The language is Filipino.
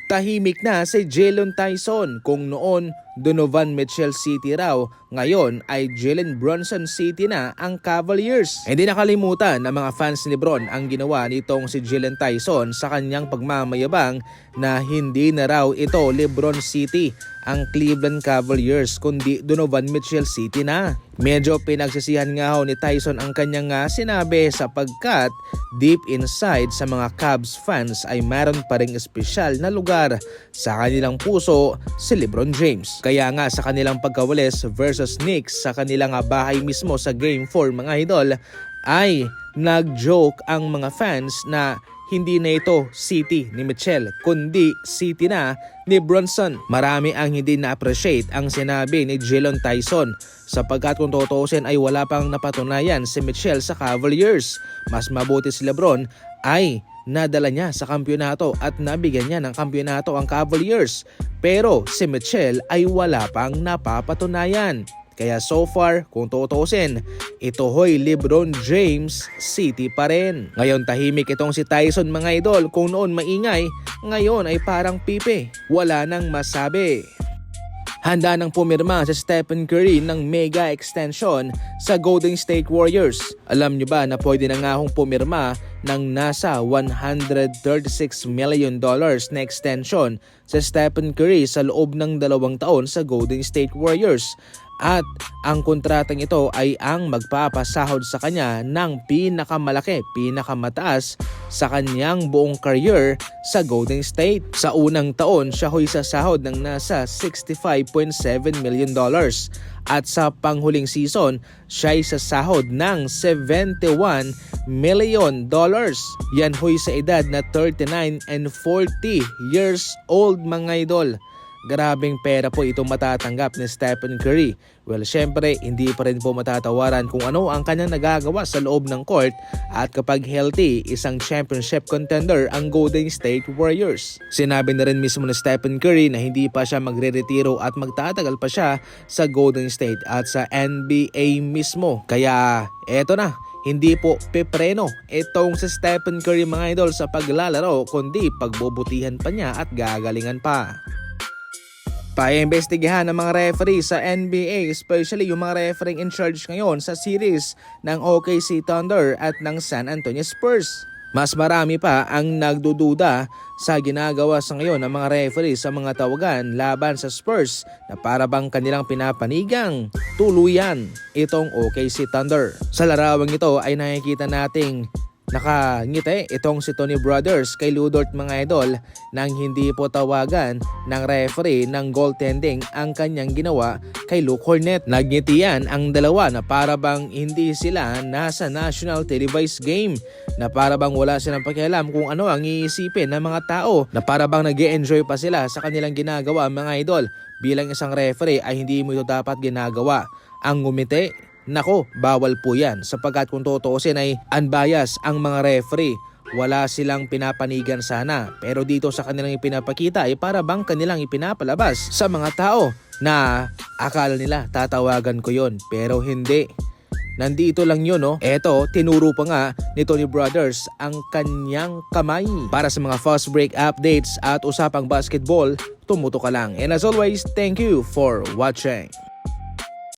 Tahimik na si Jalen Tyson kung noon Donovan Mitchell City raw, ngayon ay Jalen Brunson City na ang Cavaliers. Hindi nakalimutan ng mga fans ni LeBron ang ginawa nitong si Jalen Tyson sa kanyang pagmamayabang na hindi na raw ito LeBron City ang Cleveland Cavaliers kundi Donovan Mitchell City na. Medyo pinagsisihan nga ho ni Tyson ang kanyang sinabi sapagkat deep inside sa mga Cavs fans ay meron pa ring espesyal na lugar sa kanilang puso si LeBron James. Kaya nga sa kanilang pagkawalis versus Knicks sa kanilang bahay mismo sa Game 4 mga idol ay nag-joke ang mga fans na hindi na ito City ni Mitchell kundi City na ni Brunson. Marami ang hindi na-appreciate ang sinabi ni Jalen Tyson sapagkat kung tutuusin ay wala pang napatunayan si Mitchell sa Cavaliers. Mas mabuti si LeBron ay nadala niya sa kampyonato at nabigyan niya ng kampyonato ang Cavaliers. Pero si Mitchell ay wala pang napapatunayan. Kaya so far, kung tutuusin, ito ho'y LeBron James City pa rin. Ngayon tahimik itong si Tyson mga idol. Kung noon maingay, ngayon ay parang pipe. Wala nang masabi. Handa nang pumirma si Stephen Curry ng mega extension sa Golden State Warriors. Alam nyo ba na pwede na nga hong pumirma ng nasa $136 million na extension sa Stephen Curry sa loob ng 2 taon sa Golden State Warriors. At ang kontratang ito ay ang magpapasahod sa kanya ng pinakamalaki, pinakamataas sa kanyang buong career sa Golden State. Sa unang taon, siya ho'y sasahod ng nasa $65.7 million. At sa panghuling season, siya'y sasahod ng $71 million. Yan ho'y sa edad na 39 and 40 years old mga idol. Grabing pera po itong matatanggap ni Stephen Curry. Well, syempre, hindi pa rin po matatawaran kung ano ang kanyang nagagawa sa loob ng court at kapag healthy, isang championship contender ang Golden State Warriors. Sinabi na rin mismo ni Stephen Curry na hindi pa siya magre-retiro at magtatagal pa siya sa Golden State at sa NBA mismo. Kaya, eto na. Hindi po pepreno itong si Stephen Curry mga idol sa paglalaro kundi pagbubutihan pa niya at gagalingan pa. Paimbestigahan ng mga referee sa NBA, especially yung mga referee in charge ngayon sa series ng OKC Thunder at ng San Antonio Spurs. Mas marami pa ang nagdududa sa ginagawa sa ngayon ng mga referee sa mga tawagan laban sa Spurs na para bang kanilang pinapanigang tuluyan itong OKC Thunder. Sa larawang ito ay nakikita nating nakangiti itong si Tony Brothers kay Lu Dort mga idol nang hindi po tawagan ng referee ng goaltending ang kanyang ginawa kay Luke Hornet. Nagngitian ang dalawa na para bang hindi sila nasa national televised game, na para bang wala silang pakialam kung ano ang iisipin ng mga tao, na para bang nag-e-enjoy pa sila sa kanilang ginagawa mga idol. Bilang isang referee ay hindi mo ito dapat ginagawa. Ang ngumiti, nako, bawal po yan sapagkat kung tutuusin ay unbiased ang mga referee. Wala silang pinapanigan sana pero dito sa kanilang ipinapakita ay para bang kanilang ipinapalabas sa mga tao na akala nila tatawagan ko yon pero hindi. Nandito lang yun Eto, tinuro pa nga ni Tony Brothers ang kanyang kamay. Para sa mga fast break updates at usapang basketball, tumuto ka lang. And as always, thank you for watching.